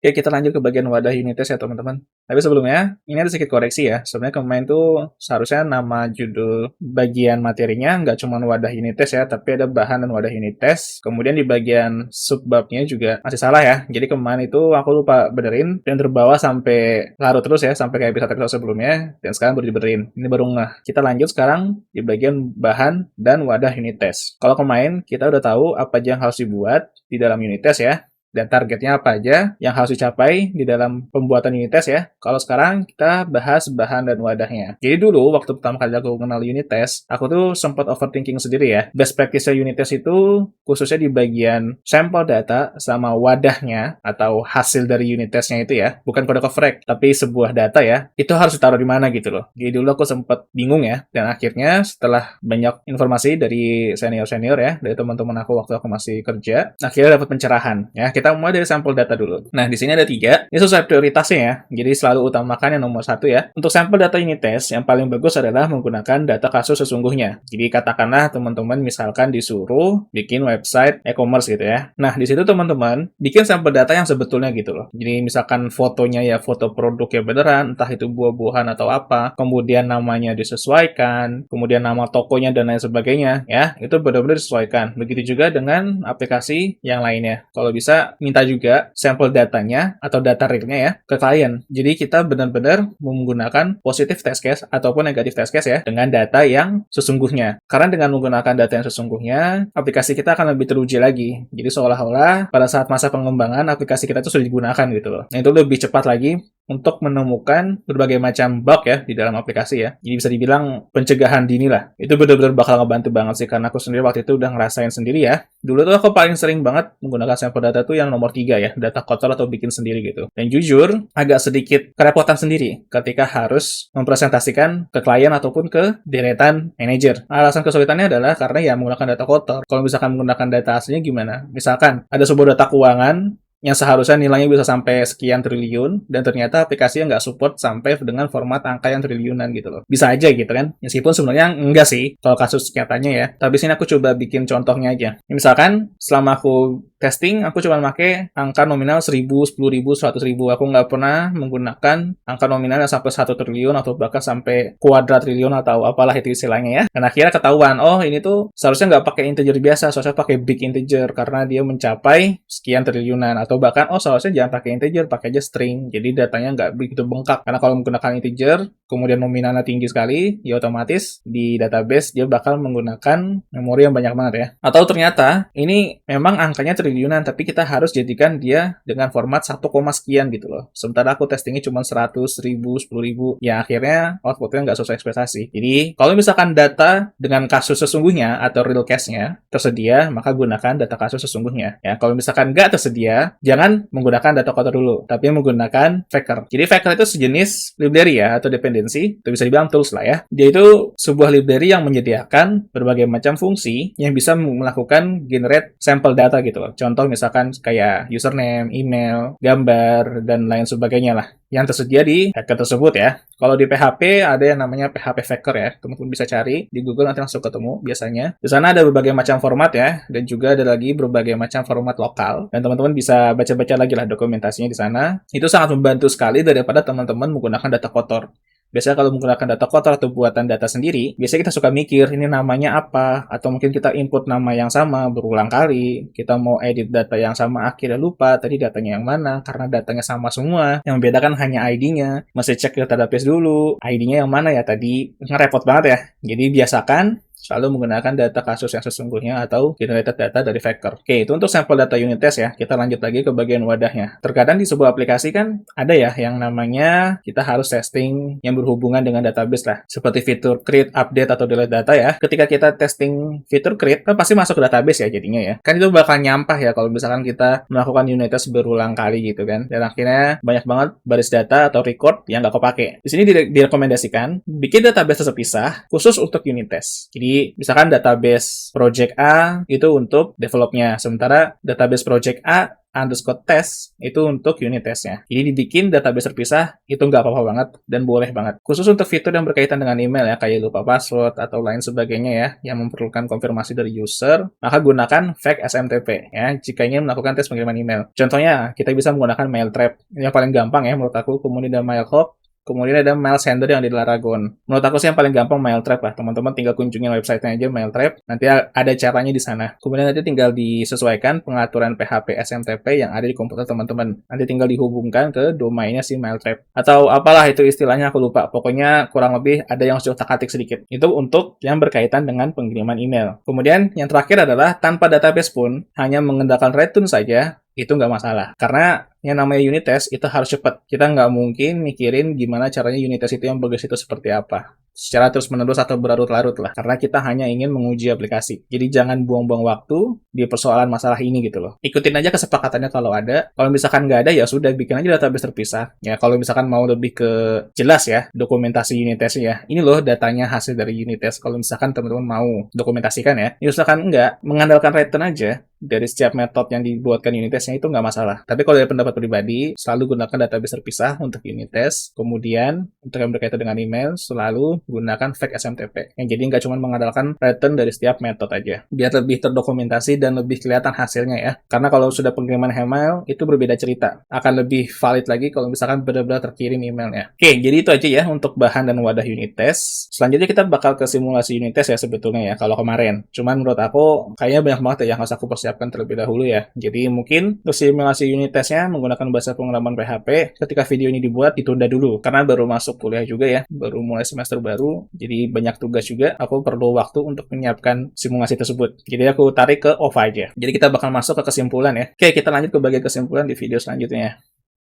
Oke, kita lanjut ke bagian wadah unit test ya teman-teman. Tapi sebelumnya, ini ada sedikit koreksi ya. Sebenarnya kemarin tuh seharusnya nama judul bagian materinya nggak cuma wadah unit test ya, tapi ada bahan dan wadah unit test. Kemudian di bagian subbabnya juga masih salah ya. Jadi kemarin itu aku lupa benerin dan terbawa sampai larut terus ya, sampai kayak episode sebelumnya. Dan sekarang baru dibenerin. Ini baru ngeh. Kita lanjut sekarang di bagian bahan dan wadah unit test. Kalau kemarin kita udah tahu apa aja yang harus dibuat di dalam unit test ya, dan targetnya apa aja yang harus dicapai di dalam pembuatan unit test ya. Kalau sekarang kita bahas bahan dan wadahnya. Jadi dulu waktu pertama kali aku kenal unit test, aku tuh sempat overthinking sendiri ya. Best practice unit test itu khususnya di bagian sampel data sama wadahnya atau hasil dari unit testnya itu ya. Bukan kode coverage, tapi sebuah data ya. Itu harus ditaruh di mana gitu loh. Jadi dulu aku sempat bingung ya. Dan akhirnya setelah banyak informasi dari senior-senior ya, dari teman-teman aku waktu aku masih kerja, akhirnya dapat pencerahan ya. Kita mulai dari sampel data dulu. Nah, di sini ada 3. Ini sesuai prioritasnya ya. Jadi selalu utamakan yang nomor 1 ya. Untuk sampel data unit test, yang paling bagus adalah menggunakan data kasus sesungguhnya. Jadi katakanlah teman-teman misalkan disuruh bikin website e-commerce gitu ya. Nah, di situ teman-teman bikin sampel data yang sebetulnya gitu loh. Jadi misalkan fotonya ya foto produk yang beneran, entah itu buah-buahan atau apa. Kemudian namanya disesuaikan, kemudian nama tokonya dan lain sebagainya ya. Itu benar-benar disesuaikan. Begitu juga dengan aplikasi yang lainnya. Kalau bisa minta juga sampel datanya atau data realnya ya ke klien. Jadi kita benar-benar menggunakan positive test case ataupun negative test case ya dengan data yang sesungguhnya. Karena dengan menggunakan data yang sesungguhnya, aplikasi kita akan lebih teruji lagi. Jadi seolah-olah pada saat masa pengembangan aplikasi kita itu sudah digunakan gitu loh. Nah, itu lebih cepat lagi untuk menemukan berbagai macam bug ya di dalam aplikasi ya. Jadi bisa dibilang pencegahan dini lah. Itu benar-benar bakal ngebantu banget sih karena aku sendiri waktu itu udah ngerasain sendiri ya. Dulu tuh aku paling sering banget menggunakan sampel data tuh yang nomor 3 ya, data kotor atau bikin sendiri gitu. Dan jujur, agak sedikit kerepotan sendiri ketika harus mempresentasikan ke klien ataupun ke deretan manager. Alasan kesulitannya adalah karena ya menggunakan data kotor. Kalau misalkan menggunakan data aslinya gimana? Misalkan ada sebuah data keuangan yang seharusnya nilainya bisa sampai sekian triliun, dan ternyata aplikasinya nggak support sampai dengan format angka yang triliunan gitu loh. Bisa aja gitu kan. Meskipun sebenarnya enggak sih, kalau kasus nyatanya ya. Tapi sini aku coba bikin contohnya aja. Misalkan, selama aku testing, aku cuma pakai angka nominal 1000, 10.000, 100.000. Aku nggak pernah menggunakan angka nominal yang sampai 1 triliun atau bahkan sampai kuadrat triliun atau apalah itu istilahnya ya. Dan akhirnya ketahuan, oh ini tuh seharusnya nggak pakai integer biasa, seharusnya pakai big integer karena dia mencapai sekian triliunan. Atau bahkan, oh seharusnya jangan pakai integer, pakai aja string. Jadi datanya nggak begitu bengkak. Karena kalau menggunakan integer, kemudian nominalnya tinggi sekali, ya otomatis di database dia bakal menggunakan memori yang banyak banget ya. Atau ternyata ini memang angkanya triliunan, tapi kita harus jadikan dia dengan format 1, sekian gitu loh. Sementara aku testingnya cuma 100, 1000, 10.000. Ya akhirnya outputnya nggak sesuai ekspektasi. Jadi kalau misalkan data dengan kasus sesungguhnya atau real case-nya tersedia, maka gunakan data kasus sesungguhnya. Ya, kalau misalkan nggak tersedia, jangan menggunakan data kotor dulu, tapi menggunakan Faker. Jadi Faker itu sejenis library ya, atau dependensi, itu bisa dibilang tools lah ya. Dia itu sebuah library yang menyediakan berbagai macam fungsi yang bisa melakukan generate sampel data gitu loh. Contoh misalkan kayak username, email, gambar, dan lain sebagainya lah yang tersedia di Faker tersebut ya. Kalau di PHP ada yang namanya PHP Faker ya. Teman-teman bisa cari di Google, nanti langsung ketemu biasanya. Di sana ada berbagai macam format ya, dan juga ada lagi berbagai macam format lokal. Dan teman-teman bisa baca-baca lagi lah dokumentasinya di sana. Itu sangat membantu sekali daripada teman-teman menggunakan data kotor. Biasanya kalau menggunakan data kotor atau buatan data sendiri, biasanya kita suka mikir ini namanya apa, atau mungkin kita input nama yang sama berulang kali, kita mau edit data yang sama akhirnya lupa tadi datanya yang mana, karena datanya sama semua, yang membedakan hanya ID-nya, masih cek ke database dulu, ID-nya yang mana ya tadi, ngerepot banget ya. Jadi biasakan selalu menggunakan data kasus yang sesungguhnya atau generated data dari Faker. Oke, itu untuk sampel data unit test ya. Kita lanjut lagi ke bagian wadahnya. Terkadang di sebuah aplikasi kan ada ya yang namanya kita harus testing yang berhubungan dengan database lah. Seperti fitur create, update, atau delete data ya. Ketika kita testing fitur create, kan pasti masuk ke database ya jadinya ya. Kan itu bakal nyampah ya kalau misalkan kita melakukan unit test berulang kali gitu kan. Dan akhirnya banyak banget baris data atau record yang nggak kepake. Di sini direkomendasikan bikin database terpisah khusus untuk unit test. Jadi Jadi, misalkan database project A itu untuk developnya, sementara database project A underscore test itu untuk unit testnya. Jadi dibikin database terpisah itu nggak apa-apa banget dan boleh banget. Khusus untuk fitur yang berkaitan dengan email ya, kayak lupa password atau lain sebagainya ya, yang memerlukan konfirmasi dari user, maka gunakan fake SMTP ya, jika ingin melakukan tes pengiriman email. Contohnya, kita bisa menggunakan Mailtrap. Ini yang paling gampang ya menurut aku, kemudian ada Mailhawk, kemudian ada mail sender yang ada di Laragon. Menurut aku sih yang paling gampang Mailtrap lah. Teman-teman tinggal kunjungin website-nya aja Mailtrap. Nanti ada caranya di sana. Kemudian nanti tinggal disesuaikan pengaturan PHP SMTP yang ada di komputer teman-teman. Nanti tinggal dihubungkan ke domainnya si Mailtrap. Atau apalah itu istilahnya aku lupa. Pokoknya kurang lebih ada yang sudah tak-atik sedikit. Itu untuk yang berkaitan dengan pengiriman email. Kemudian yang terakhir adalah tanpa database pun, hanya mengandalkan return saja, itu nggak masalah. Karena yang namanya unit test itu harus cepat. Kita nggak mungkin mikirin gimana caranya unit test itu yang bagus itu seperti apa. Secara terus-menerus atau berlarut-larut lah. Karena kita hanya ingin menguji aplikasi. Jadi jangan buang-buang waktu di persoalan masalah ini gitu loh. Ikutin aja kesepakatannya kalau ada. Kalau misalkan nggak ada ya sudah bikin aja database terpisah. Ya kalau misalkan mau lebih ke jelas ya dokumentasi unit test ya. Ini loh datanya hasil dari unit test. Kalau misalkan teman-teman mau dokumentasikan ya. Misalkan enggak, mengandalkan return aja dari setiap metode yang dibuatkan unit testnya itu nggak masalah. Tapi kalau dari pendapat pribadi, selalu gunakan database terpisah untuk unit test. Kemudian, untuk yang berkaitan dengan email, selalu gunakan fake SMTP. Yang jadi nggak cuma mengandalkan return dari setiap metode aja. Biar lebih terdokumentasi dan lebih kelihatan hasilnya ya. Karena kalau sudah pengiriman email, itu berbeda cerita. Akan lebih valid lagi kalau misalkan benar-benar terkirim emailnya. Oke, jadi itu aja ya untuk bahan dan wadah unit test. Selanjutnya kita bakal ke simulasi unit test ya sebetulnya ya, kalau kemarin. Cuman menurut aku, kayaknya banyak banget ya yang harus aku persiapkan terlebih dahulu ya. Jadi mungkin untuk simulasi unit testnya menggunakan bahasa pengalaman PHP, ketika video ini dibuat ditunda dulu karena baru masuk kuliah juga ya, baru mulai semester baru, jadi banyak tugas juga, aku perlu waktu untuk menyiapkan simulasi tersebut. Jadi aku tarik ke off aja. Jadi kita bakal masuk ke kesimpulan ya. Oke, kita lanjut ke bagian kesimpulan di video selanjutnya.